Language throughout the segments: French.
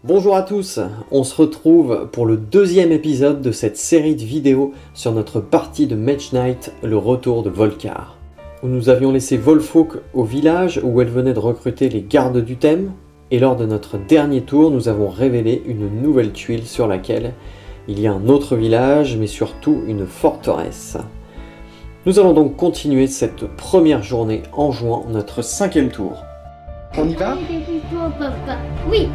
Bonjour à tous, on se retrouve pour le deuxième épisode de cette série de vidéos sur notre partie de Mage Knight, le retour de Volcar. Où nous avions laissé Volfolk au village où elle venait de recruter les gardes du thème, et lors de notre dernier tour, nous avons révélé une nouvelle tuile sur laquelle il y a un autre village, mais surtout une forteresse. Nous allons donc continuer cette première journée en jouant notre 5e tour. On y va ? Oui.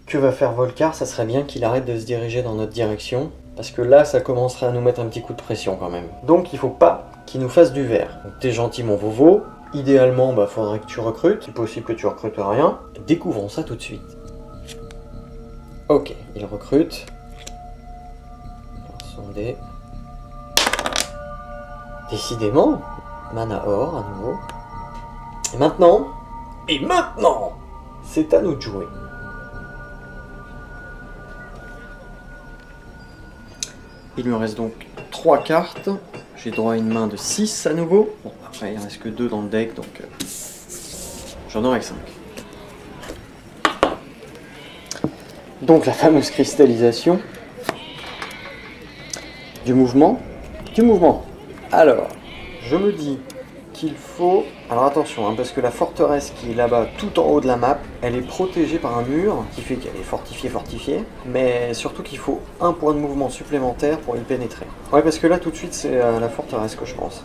Que va faire Volcar? Ça serait bien qu'il arrête de se diriger dans notre direction, parce que là, ça commencerait à nous mettre un petit coup de pression quand même. Donc il faut pas qu'il nous fasse du vert. Donc t'es gentil mon Vovo, idéalement, faudrait que tu recrutes, c'est possible que tu recrutes rien. Découvrons ça tout de suite. Ok, il recrute. Sonder. Décidément, mana or à nouveau. Et maintenant, c'est à nous de jouer. Il me reste donc 3 cartes. J'ai droit à une main de 6 à nouveau. Bon, après, il ne reste que 2 dans le deck, donc j'en aurai 5. Donc la fameuse cristallisation. Du mouvement. Alors, je me dis qu'il faut... Alors attention, parce que la forteresse qui est là-bas, tout en haut de la map, elle est protégée par un mur, qui fait qu'elle est fortifiée, mais surtout qu'il faut un point de mouvement supplémentaire pour y pénétrer. Ouais, parce que là, tout de suite, c'est la forteresse que je pense.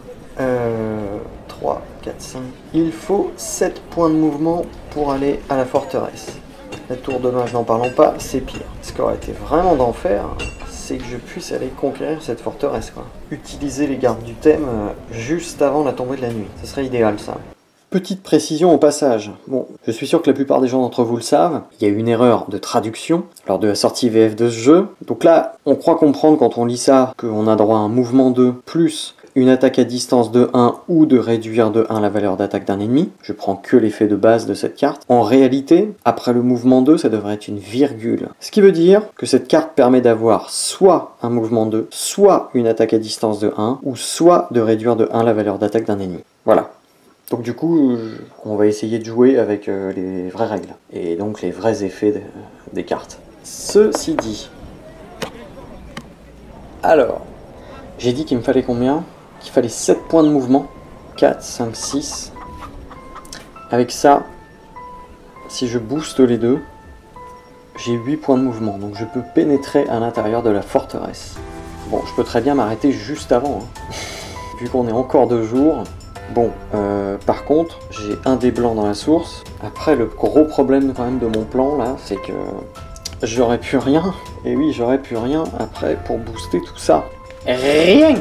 3, 4, 5... Il faut 7 points de mouvement pour aller à la forteresse. La tour de mage, n'en parlons pas, c'est pire. Ce qui aurait été vraiment d'enfer, c'est que je puisse aller conquérir cette forteresse, quoi. Utiliser les gardes du thème juste avant la tombée de la nuit. Ça serait idéal, ça. Petite précision au passage. Bon, je suis sûr que la plupart des gens d'entre vous le savent. Il y a eu une erreur de traduction lors de la sortie VF de ce jeu. Donc là, on croit comprendre quand on lit ça qu'on a droit à un mouvement 2 plus une attaque à distance de 1 ou de réduire de 1 la valeur d'attaque d'un ennemi. Je prends que l'effet de base de cette carte. En réalité, après le mouvement 2, ça devrait être une virgule. Ce qui veut dire que cette carte permet d'avoir soit un mouvement 2, soit une attaque à distance de 1, ou soit de réduire de 1 la valeur d'attaque d'un ennemi. Voilà. Donc du coup, on va essayer de jouer avec les vraies règles, et donc les vrais effets des cartes. Ceci dit... Alors, j'ai dit qu'il me fallait combien ? Qu'il fallait 7 points de mouvement. 4, 5, 6. Avec ça, si je booste les deux, j'ai 8 points de mouvement. Donc je peux pénétrer à l'intérieur de la forteresse. Bon, je peux très bien m'arrêter juste avant. Vu qu'on est encore de jour. Bon, par contre, j'ai un dé blanc dans la source. Après, le gros problème quand même de mon plan, là, c'est que j'aurais plus rien. Et oui, j'aurais plus rien après pour booster tout ça. Rien!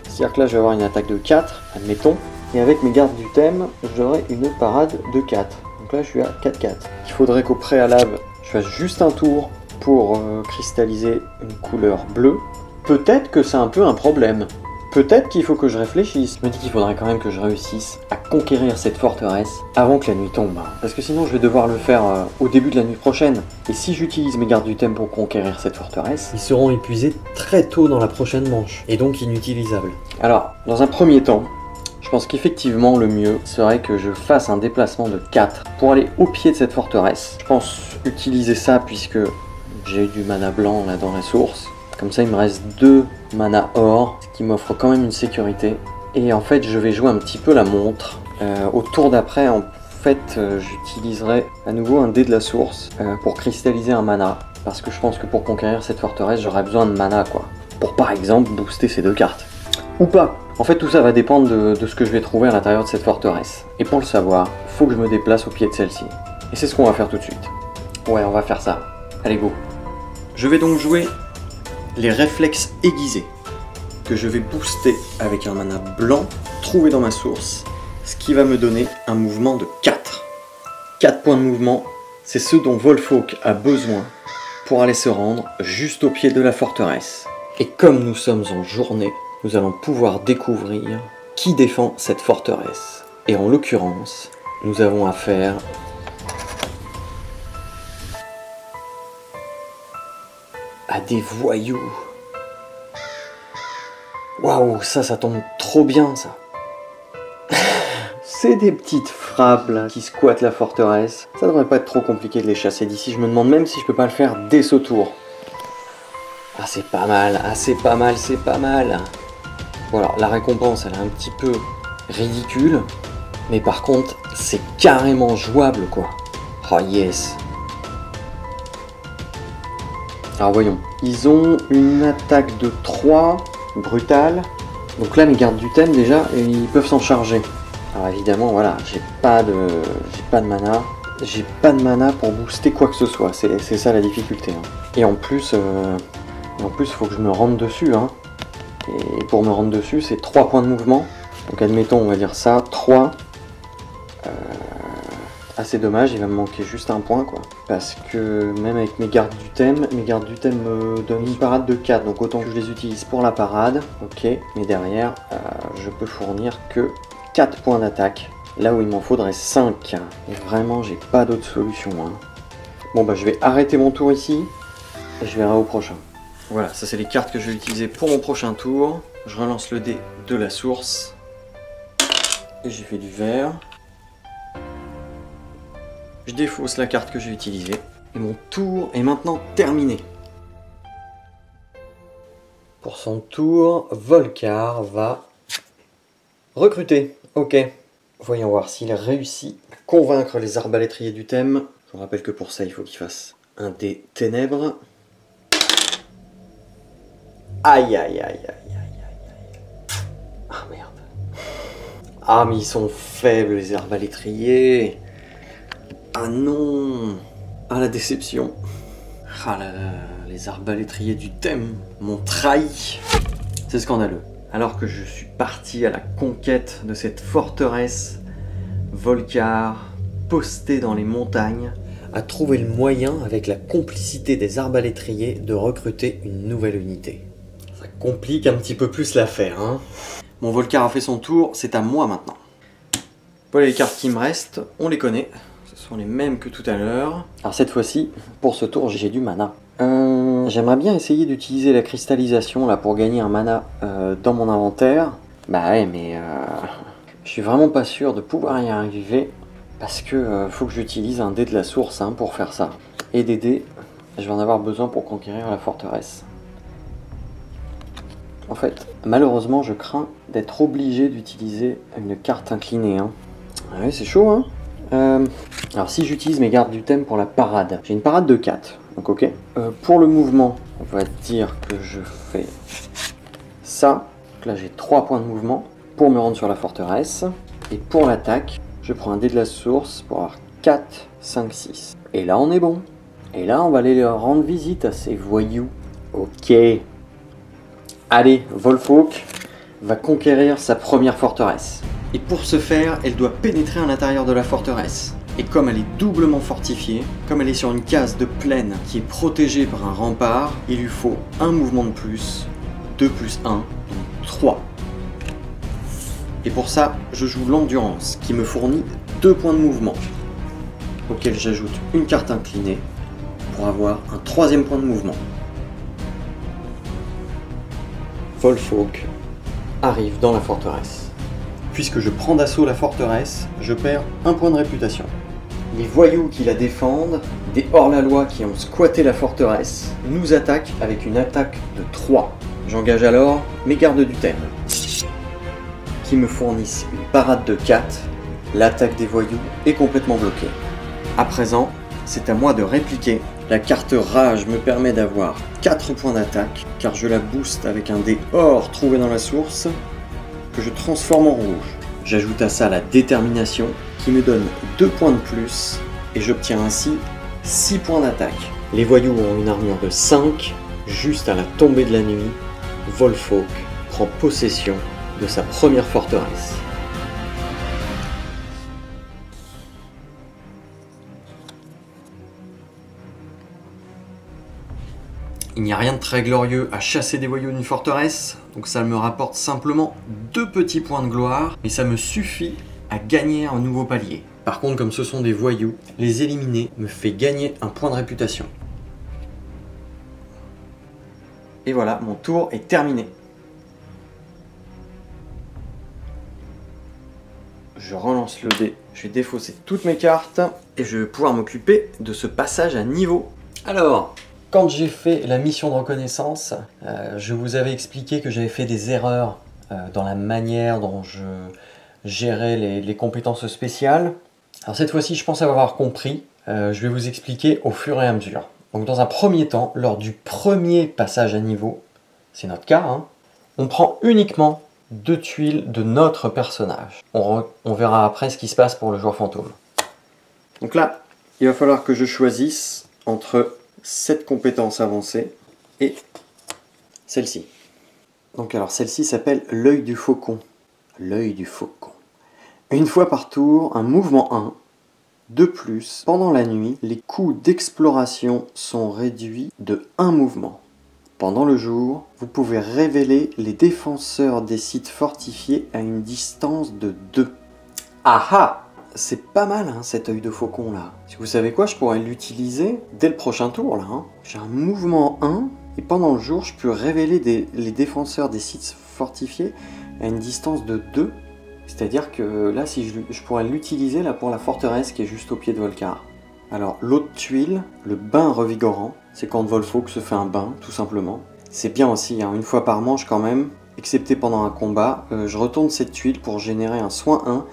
C'est-à-dire que là, je vais avoir une attaque de 4, admettons. Et avec mes gardes du thème, j'aurai une parade de 4. Donc là, je suis à 4-4. Il faudrait qu'au préalable, je fasse juste un tour pour cristalliser une couleur bleue. Peut-être que c'est un peu un problème. Peut-être qu'il faut que je réfléchisse. Je me dis qu'il faudrait quand même que je réussisse à conquérir cette forteresse avant que la nuit tombe. Parce que sinon je vais devoir le faire au début de la nuit prochaine. Et si j'utilise mes gardes du thème pour conquérir cette forteresse, ils seront épuisés très tôt dans la prochaine manche. Et donc inutilisables. Alors, dans un premier temps, je pense qu'effectivement le mieux serait que je fasse un déplacement de 4 pour aller au pied de cette forteresse. Je pense utiliser ça puisque j'ai eu du mana blanc là dans la source. Comme ça, il me reste 2 mana or, ce qui m'offre quand même une sécurité. Et en fait, je vais jouer un petit peu la montre. Au tour d'après, en fait, j'utiliserai à nouveau un dé de la source pour cristalliser un mana. Parce que je pense que pour conquérir cette forteresse, j'aurai besoin de mana, quoi. Pour par exemple booster ces 2 cartes. Ou pas. En fait, tout ça va dépendre de ce que je vais trouver à l'intérieur de cette forteresse. Et pour le savoir, il faut que je me déplace au pied de celle-ci. Et c'est ce qu'on va faire tout de suite. Ouais, on va faire ça. Allez, go. Je vais donc jouer les réflexes aiguisés, que je vais booster avec un mana blanc trouvé dans ma source, ce qui va me donner un mouvement de 4. 4 points de mouvement, c'est ce dont Volfolk a besoin pour aller se rendre juste au pied de la forteresse. Et comme nous sommes en journée, nous allons pouvoir découvrir qui défend cette forteresse. Et en l'occurrence, nous avons affaire à des voyous. Waouh, ça tombe trop bien, ça. C'est des petites frappes là qui squattent la forteresse. Ça devrait pas être trop compliqué de les chasser d'ici. Je me demande même si je peux pas le faire dès ce tour. Ah, c'est pas mal, ah, c'est pas mal, c'est pas mal. Bon, alors la récompense, elle est un petit peu ridicule. Mais par contre, c'est carrément jouable, quoi. Oh yes. Alors voyons. Ils ont une attaque de 3, brutale. Donc là, mes gardes du thème, déjà, ils peuvent s'en charger. Alors évidemment, voilà, j'ai pas de mana. J'ai pas de mana pour booster quoi que ce soit. C'est ça la difficulté. Hein. Et en plus, faut que je me rende dessus. Hein. Et pour me rendre dessus, c'est 3 points de mouvement. Donc admettons, on va dire ça, 3. C'est dommage, il va me manquer juste un point, quoi. Parce que même avec mes gardes du thème me donnent une parade de 4. Donc autant que je les utilise pour la parade. Ok, mais derrière, je peux fournir que 4 points d'attaque. Là où il m'en faudrait 5. Et vraiment, j'ai pas d'autre solution. Hein. Bon, bah je vais arrêter mon tour ici. Et je verrai au prochain. Voilà, ça c'est les cartes que je vais utiliser pour mon prochain tour. Je relance le dé de la source. Et j'ai fait du vert. Je défausse la carte que j'ai utilisée. Et mon tour est maintenant terminé. Pour son tour, Volcar va recruter. Ok. Voyons voir s'il réussit à convaincre les arbalétriers du thème. Je vous rappelle que pour ça, il faut qu'il fasse un dé ténèbres. Aïe, aïe, aïe, aïe, aïe, aïe. Ah merde. Ah, mais ils sont faibles, les arbalétriers. Ah non! Ah, la déception. Ah là là, les arbalétriers du thème m'ont trahi. C'est scandaleux. Alors que je suis parti à la conquête de cette forteresse, Volcar, posté dans les montagnes, a trouvé le moyen, avec la complicité des arbalétriers, de recruter une nouvelle unité. Ça complique un petit peu plus l'affaire, hein. Mon Volcar a fait son tour, c'est à moi maintenant. Voilà les cartes qui me restent, on les connaît. Ce sont les mêmes que tout à l'heure. Alors cette fois-ci, pour ce tour, j'ai du mana. J'aimerais bien essayer d'utiliser la cristallisation là pour gagner un mana dans mon inventaire. Bah ouais, mais je suis vraiment pas sûr de pouvoir y arriver parce que faut que j'utilise un dé de la source hein, pour faire ça. Et des dés, je vais en avoir besoin pour conquérir la forteresse. En fait, malheureusement, je crains d'être obligé d'utiliser une carte inclinée. Hein. Ouais, c'est chaud, hein. Alors si j'utilise mes gardes du thème pour la parade, j'ai une parade de 4, donc ok. Pour le mouvement, on va dire que je fais ça. Donc là j'ai 3 points de mouvement pour me rendre sur la forteresse. Et pour l'attaque, je prends un dé de la source pour avoir 4, 5, 6. Et là on est bon. Et là on va aller leur rendre visite à ces voyous. Ok. Allez, Volfolk va conquérir sa première forteresse. Et pour ce faire, elle doit pénétrer à l'intérieur de la forteresse. Et comme elle est doublement fortifiée, comme elle est sur une case de plaine qui est protégée par un rempart, il lui faut un mouvement de plus, 2 plus 1, donc 3. Et pour ça, je joue l'endurance, qui me fournit 2 points de mouvement, auquel j'ajoute une carte inclinée, pour avoir un 3e point de mouvement. Volfolk arrive dans la forteresse. Puisque je prends d'assaut la forteresse, je perds un point de réputation. Les voyous qui la défendent, des hors-la-loi qui ont squatté la forteresse, nous attaquent avec une attaque de 3. J'engage alors mes gardes du thème, qui me fournissent une parade de 4. L'attaque des voyous est complètement bloquée. À présent, c'est à moi de répliquer. La carte rage me permet d'avoir 4 points d'attaque, car je la booste avec un dé or trouvé dans la source, que je transforme en rouge. J'ajoute à ça la détermination qui me donne 2 points de plus et j'obtiens ainsi 6 points d'attaque. Les voyous ont une armure de 5. Juste à la tombée de la nuit, Volfolk prend possession de sa première forteresse. Il n'y a rien de très glorieux à chasser des voyous d'une forteresse, donc ça me rapporte simplement 2 petits points de gloire, mais ça me suffit à gagner un nouveau palier. Par contre, comme ce sont des voyous, les éliminer me fait gagner un point de réputation. Et voilà, mon tour est terminé. Je relance le dé, je vais défausser toutes mes cartes et je vais pouvoir m'occuper de ce passage à niveau. Alors, quand j'ai fait la mission de reconnaissance, je vous avais expliqué que j'avais fait des erreurs dans la manière dont je gérais les compétences spéciales. Alors cette fois-ci, je pense avoir compris. Je vais vous expliquer au fur et à mesure. Donc dans un premier temps, lors du premier passage à niveau, c'est notre cas, hein, on prend uniquement 2 tuiles de notre personnage. On verra après ce qui se passe pour le joueur fantôme. Donc là, il va falloir que je choisisse entre cette compétence avancée et celle-ci. Donc alors celle-ci s'appelle l'œil du faucon. L'œil du faucon. Une fois par tour, un mouvement 1. De plus, pendant la nuit, les coups d'exploration sont réduits de 1 mouvement. Pendant le jour, vous pouvez révéler les défenseurs des sites fortifiés à une distance de 2. Ah ah! C'est pas mal hein, cet œil de faucon là. Si vous savez quoi, je pourrais l'utiliser dès le prochain tour là. Hein. J'ai un mouvement 1 et pendant le jour, je peux révéler les défenseurs des sites fortifiés à une distance de 2. C'est-à-dire que là, si je pourrais l'utiliser là pour la forteresse qui est juste au pied de Volcar. Alors l'autre tuile, le bain revigorant, c'est quand Volfolk se fait un bain, tout simplement. C'est bien aussi, hein, une fois par manche quand même, excepté pendant un combat, je retourne cette tuile pour générer un soin 1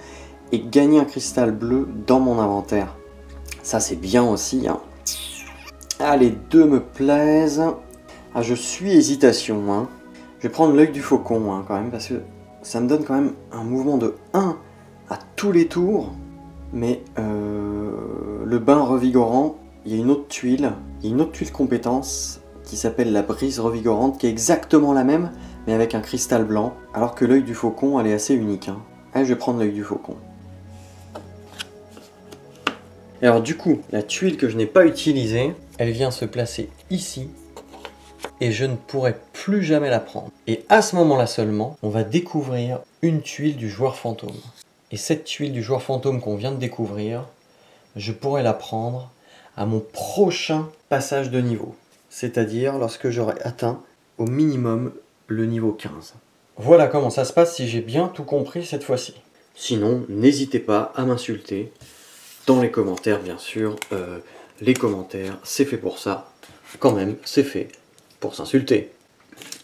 et gagner un cristal bleu dans mon inventaire. Ça c'est bien aussi. Hein. Ah, les deux me plaisent. Ah, je suis hésitation. Hein. Je vais prendre l'œil du faucon hein, quand même, parce que ça me donne quand même un mouvement de 1 à tous les tours. Mais le bain revigorant, il y a une autre tuile, compétence qui s'appelle la brise revigorante, qui est exactement la même, mais avec un cristal blanc, alors que l'œil du faucon, elle est assez unique. Hein. Allez, je vais prendre l'œil du faucon. Et alors du coup, la tuile que je n'ai pas utilisée, elle vient se placer ici, et je ne pourrai plus jamais la prendre. Et à ce moment-là seulement, on va découvrir une tuile du joueur fantôme. Et cette tuile du joueur fantôme qu'on vient de découvrir, je pourrai la prendre à mon prochain passage de niveau. C'est-à-dire lorsque j'aurai atteint au minimum le niveau 15. Voilà comment ça se passe si j'ai bien tout compris cette fois-ci. Sinon, n'hésitez pas à m'insulter dans les commentaires, bien sûr. Les commentaires, c'est fait pour ça. Quand même, c'est fait pour s'insulter.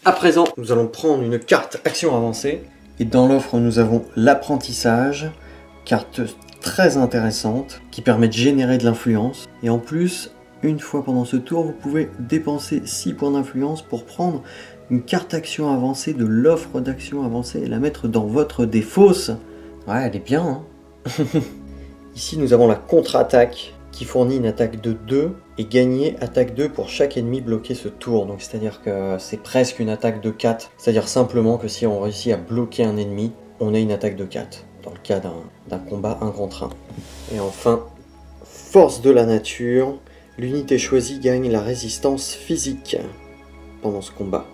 À présent, nous allons prendre une carte action avancée. Et dans l'offre, nous avons l'apprentissage, carte très intéressante, qui permet de générer de l'influence. Et en plus, une fois pendant ce tour, vous pouvez dépenser 6 points d'influence pour prendre une carte action avancée de l'offre d'action avancée et la mettre dans votre défausse. Ouais, elle est bien, hein. Ici, nous avons la contre-attaque qui fournit une attaque de 2 et gagner attaque 2 pour chaque ennemi bloqué ce tour. Donc c'est-à-dire que c'est presque une attaque de 4. C'est-à-dire simplement que si on réussit à bloquer un ennemi, on a une attaque de 4. Dans le cas d'un combat 1 contre 1. Et enfin, force de la nature. L'unité choisie gagne la résistance physique pendant ce combat.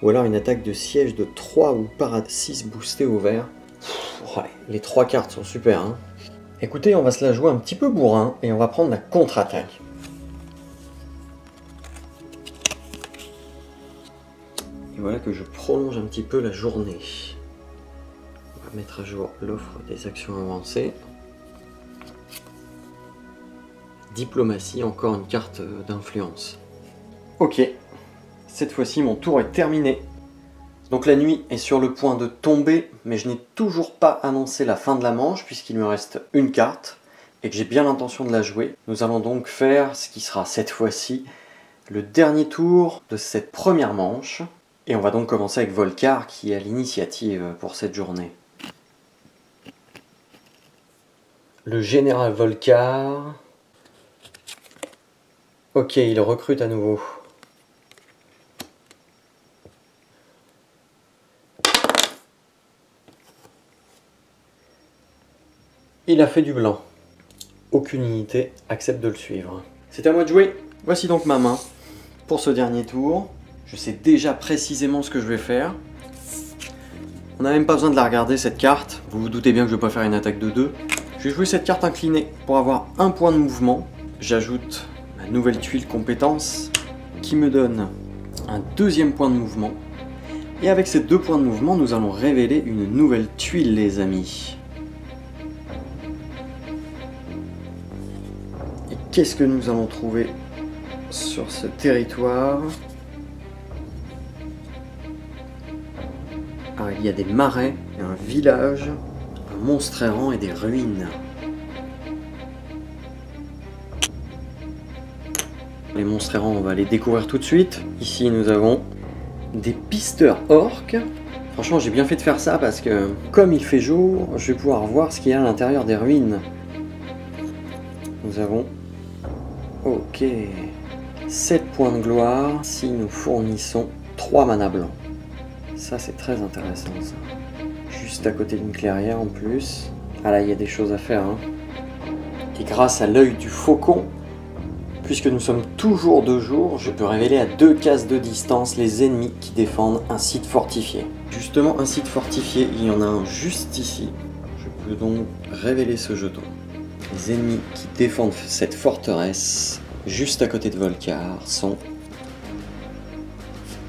Ou alors une attaque de siège de 3 ou parade 6 boostée au vert. Ouais, les 3 cartes sont super, hein. Écoutez, on va se la jouer un petit peu bourrin et on va prendre la contre-attaque. Et voilà que je prolonge un petit peu la journée. On va mettre à jour l'offre des actions avancées. Diplomatie, encore une carte d'influence. Ok, cette fois-ci mon tour est terminé. Donc la nuit est sur le point de tomber, mais je n'ai toujours pas annoncé la fin de la manche puisqu'il me reste une carte et que j'ai bien l'intention de la jouer. Nous allons donc faire ce qui sera cette fois-ci le dernier tour de cette première manche. Et on va donc commencer avec Volcar qui a l'initiative pour cette journée. Le général Volcar. Ok, il recrute à nouveau. Il a fait du blanc. Aucune unité accepte de le suivre. C'est à moi de jouer. Voici donc ma main pour ce dernier tour. Je sais déjà précisément ce que je vais faire. On n'a même pas besoin de la regarder cette carte. Vous vous doutez bien que je ne vais pas faire une attaque de 2. Je vais jouer cette carte inclinée pour avoir un point de mouvement. J'ajoute ma nouvelle tuile compétence qui me donne un deuxième point de mouvement. Et avec ces 2 points de mouvement, nous allons révéler une nouvelle tuile, les amis. Et qu'est-ce que nous allons trouver sur ce territoire? Ah, il y a des marais, un village, un monstre errant et des ruines. Les monstres errants, on va les découvrir tout de suite. Ici, nous avons des pisteurs orques. Franchement, j'ai bien fait de faire ça parce que, comme il fait jour, je vais pouvoir voir ce qu'il y a à l'intérieur des ruines. Nous avons... Ok... 7 points de gloire si nous fournissons 3 mana blancs. Ça, c'est très intéressant, ça. Juste à côté d'une clairière, en plus. Ah là, il y a des choses à faire, hein. Et grâce à l'œil du faucon, puisque nous sommes toujours de jour, je peux révéler à 2 cases de distance les ennemis qui défendent un site fortifié. Justement, un site fortifié, il y en a un juste ici. Je peux donc révéler ce jeton. Les ennemis qui défendent cette forteresse, juste à côté de Volcar, sont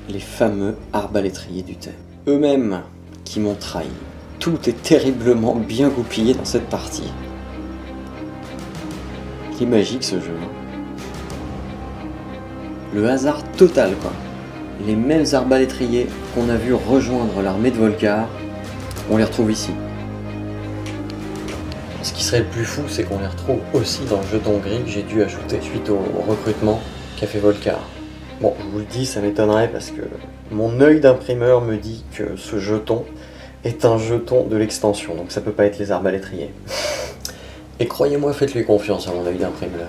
les fameux arbalétriers du thème. Eux-mêmes qui m'ont trahi. Tout est terriblement bien goupillé dans cette partie. Il est magique ce jeu. Le hasard total, quoi. Les mêmes arbalétriers qu'on a vu rejoindre l'armée de Volcar, on les retrouve ici. Ce qui serait le plus fou, c'est qu'on les retrouve aussi dans le jeton gris que j'ai dû ajouter suite au recrutement qu'a fait Volcar. Bon, je vous le dis, ça m'étonnerait parce que mon œil d'imprimeur me dit que ce jeton est un jeton de l'extension, donc ça peut pas être les arbalétriers. Et croyez-moi, faites-lui confiance à mon œil d'imprimeur.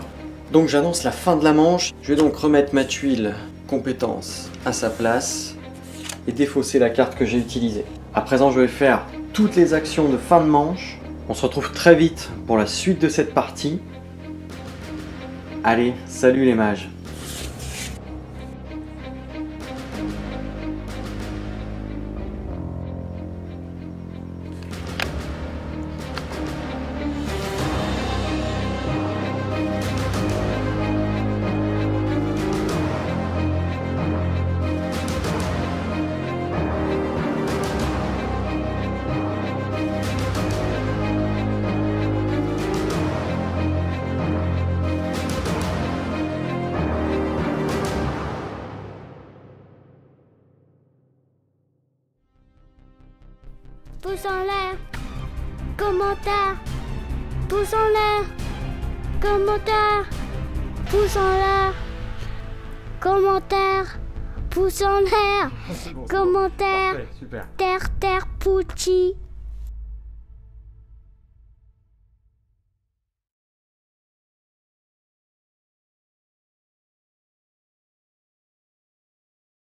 Donc j'annonce la fin de la manche. Je vais donc remettre ma tuile compétence à sa place et défausser la carte que j'ai utilisée. À présent, je vais faire toutes les actions de fin de manche. On se retrouve très vite pour la suite de cette partie. Allez, salut les mages! Pouce en l'air. Commentaire. Pouce en l'air. Commentaire. Pouce en l'air. Commentaire. Pouce en l'air. Commentaire. Super. Terre, Pucci.